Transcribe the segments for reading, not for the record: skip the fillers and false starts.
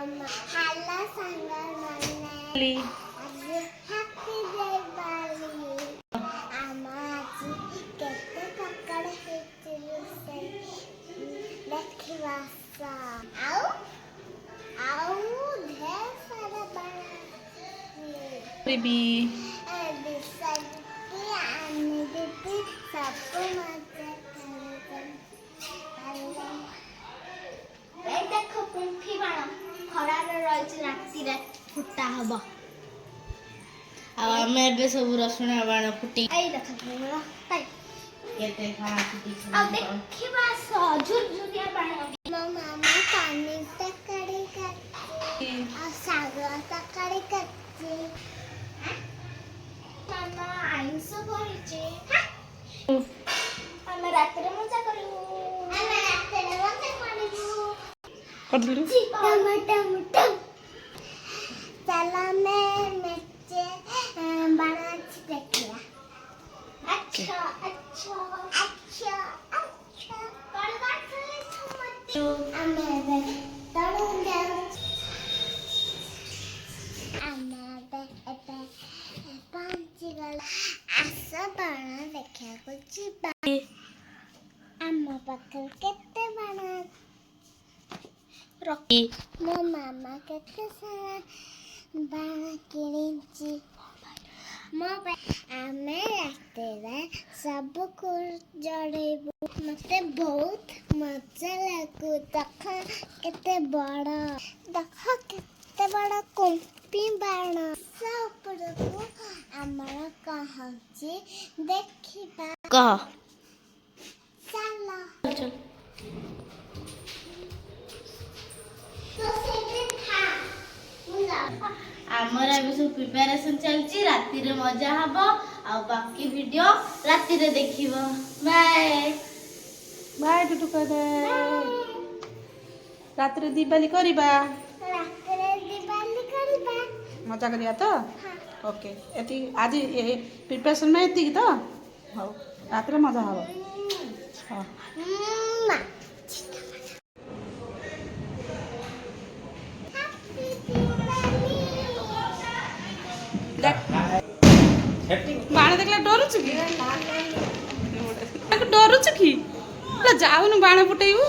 Hello, Sangal Happy Diwali. Amaji kete pakad hitlu say dekhivasa. Au dhar sara bana. Baby. Bisagi ani diti sabu maja kare. এই দেখো কুম্ফি বাণ খরারে রয়েছে রাতিরে ফুটা হব ଆଉ ଆମେ ଏବେ ସବୁ ରସୁଣ ବାଣ ଫୁଟି এই ଦେଖ ବଡ଼ ତାଇ କେତେ କଣ ଫୁଟି ଆଉ ଦେଖିବା ଝୁରଝୁରିଆ ବାଣ ମୋ ମାମା ପନିର ତରକାରୀ କରିଛି ଆଉ ଶାଗ ତରକାରୀ କରିଛି ମାମା ଆଇଁଷ କରିଛି ଆମେ ରାତିରେ ମଜା କରିବୁ କରିଦେଲୁ चला मैं नीचे बड़ा देखिया अच्छा अच्छा अच्छा अच्छा कौन कौन चले छुमती अमेबे तड़ूंगा अमेबे एबे पांचीगल आसा बड़ा देखिया कुछ अम्मा पकड़ कितने बड़ा रॉकी ମୋ ମାମା କେତେ ସାରା ବାଣ କିଣିଛି ମୋ ପାଇଁ ଆମେ ରାତିରେ ସବୁକୁ ଜଳେଇବୁ ମତେ ବହୁତ ମଜା ଲାଗୁ ଦେଖ କେତେ ବଡ଼ କୁମ୍ପି ବାଣ ଉପରକୁ ଆମର କହୁଛି ଦେଖିବା କହ ଚାଲ ଆମର ଏବେ ସବୁ ପ୍ରିପାରେସନ ଚାଲିଛି ରାତିରେ ମଜା ହବ ଆଉ ବାକି ଭିଡିଓ ରାତିରେ ଦେଖିବ ବାଏ ବାଏ ଟୁଟୁ କହିଦେ ରାତିରେ ଦିବାଲି କରିବା ମଜା କରିବା ତ ଓକେ ଏତିକି ଆଜି ପ୍ରିପାରେସନ ପାଇଁ ଏତିକି ତ ହଉ ରାତିରେ ମଜା ହବ ହଁ ବାଣ ଦେଖିଲା ଡରୁଛୁ କି ଡରୁଛୁ କି ଯାଉନୁ ବାଣ ଫୁଟେଇବୁ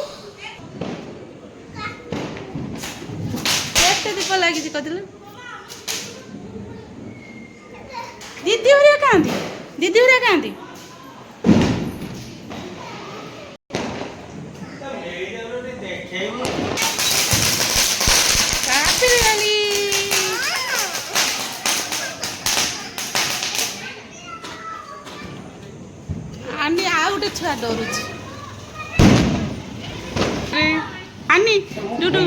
କେତେ ଦୀପ ଲାଗିଛି କହିଦେଲେ ଦିଦି ହରିଆ କାହାନ୍ତି ଆନି ଆଉ ଗୋଟେ ଛୁଆ ଡରୁଛି ଆନି ଡୁଡୁ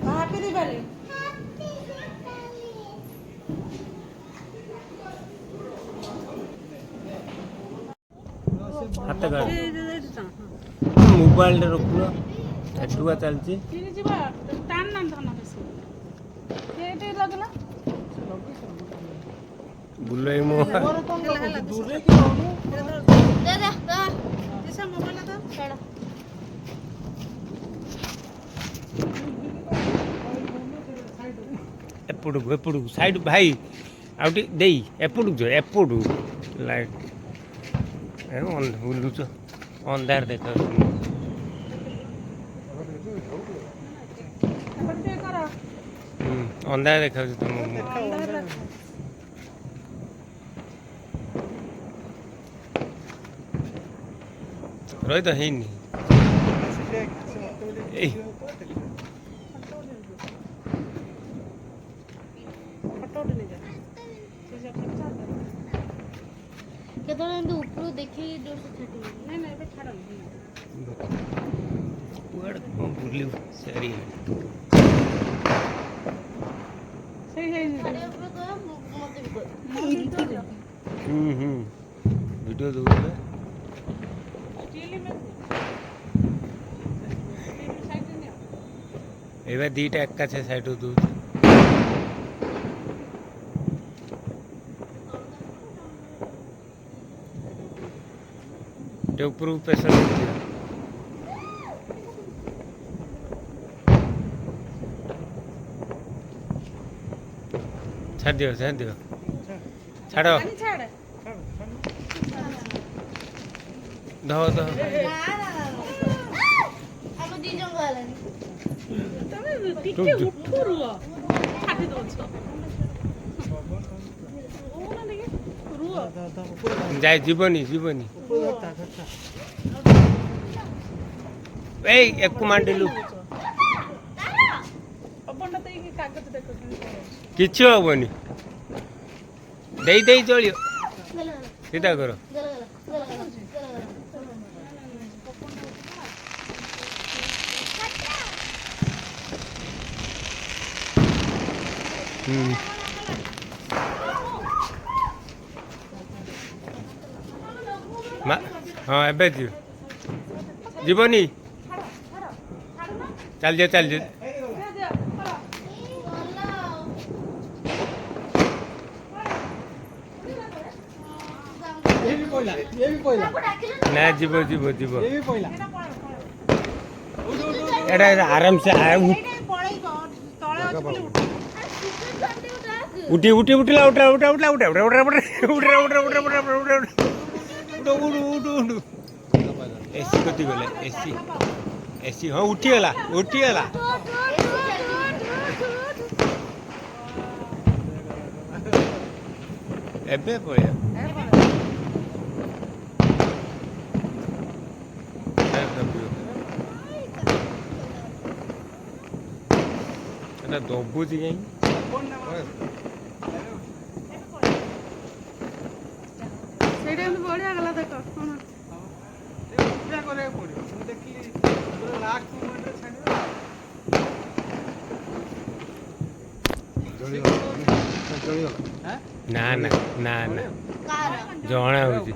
ହାପି ଦିବାଲି हाथ मोबाइल रखुल एठुआ चलती बुलई मो एपड़ू साइड भाई आउटी देई एपड़ू जो एपड़ू लाइक बुलुच अंधार देख अंधार देखा तुम रही तो है କେତେବେଳେ ଉପରୁ ଦେଖି ଜୋର ସେ ଛାଟି ନାଇଁ ନାଇଁ ଏବେ ଛାଡନି କୁଆଡେ କଣ ବୁଲିବୁ ସାରି ସେଇ ସେଇ ଛାଡିବା ପରେ କହ ମତେ ବି କହ वीडियो दौड़े ଏବେ ଦୁଇଟା ଏକାଛେ ସାଇଡ଼୍ ଦେଉଛି ଟିକେ ଉପରକୁ ପ୍ରେସର ଦିଅ ଛାଡ଼ି ଦିଅ ଛାଡ଼ ଧଅ ଆମ ଦି ଜଣ ଗଲାନି ଟିକେ ଉଠୁ ରୁହ ଛାଟି ଦଉଛ ରୁହ ଯାଇ ଯିବନି ଏଇ ଏକୁ ମାଣ୍ଡିଲୁ ପବନଟା ଦେଇକି କାଗଜ ଦେଖ କିଛି ହବନି ଦେଇ ଚଳିବ ସିଧା କର ହଁ ଏବେ ଯିବନି ଚାଲିଯିବ ନା ଯିବ ଏଟା ଆରାମସେ ଉଠିଲା एसी कति गले एसी हाँ उठीगला एबे पळया एटा दबुची काई ସେଇଟା ଏମିତି ବଢିଆ ଗଲା ଦେଖ କଣ ପୂଜା କରିବାକୁ ପଡିବ ମୁଁ ଦେଖିଲି ପୁରା ଲାଷ୍ଟ ମୋମେଣ୍ଟରେ ଛାଡ଼ିବ ନା ଜଣା ହଉଛି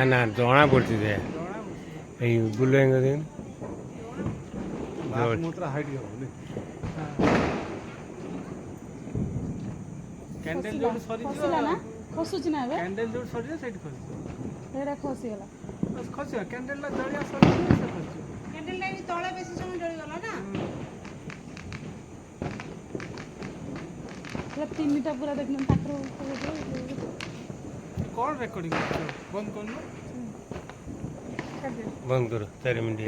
ନା ଜଣା ପଡୁଛି ଯେ ଏଇ ବୁଲେଇଙ୍ଗ ଦେନ କ୍ୟାଣ୍ଡେଲ ଯୋଉଠି ସରିଯିବ ନା ଖସୁଛି ନା ଏବେ କ୍ୟାଣ୍ଡେଲ ଯୋଉଠି ସରିଯିବ ସେଇଠି ଖସିଯିବ ସେଇଟା ଖସିଗଲା ଖସିବ କ୍ୟାଣ୍ଡେଲଟା ଜଳିଆ ସରିଯିବ ସେ ଖସିଯିବ କ୍ୟାଣ୍ଡେଲଟା ଏଇ ତଳେ ବେଶୀ ସମୟ ଜଳିଗଲା ନା ପୁରା ତିନିଟା ପୁରା ଦେଖିନ ଠାକୁର କଣ ରେକର୍ଡିଂ ବନ୍ଦ କରୁନ बंद करो 4 मिनट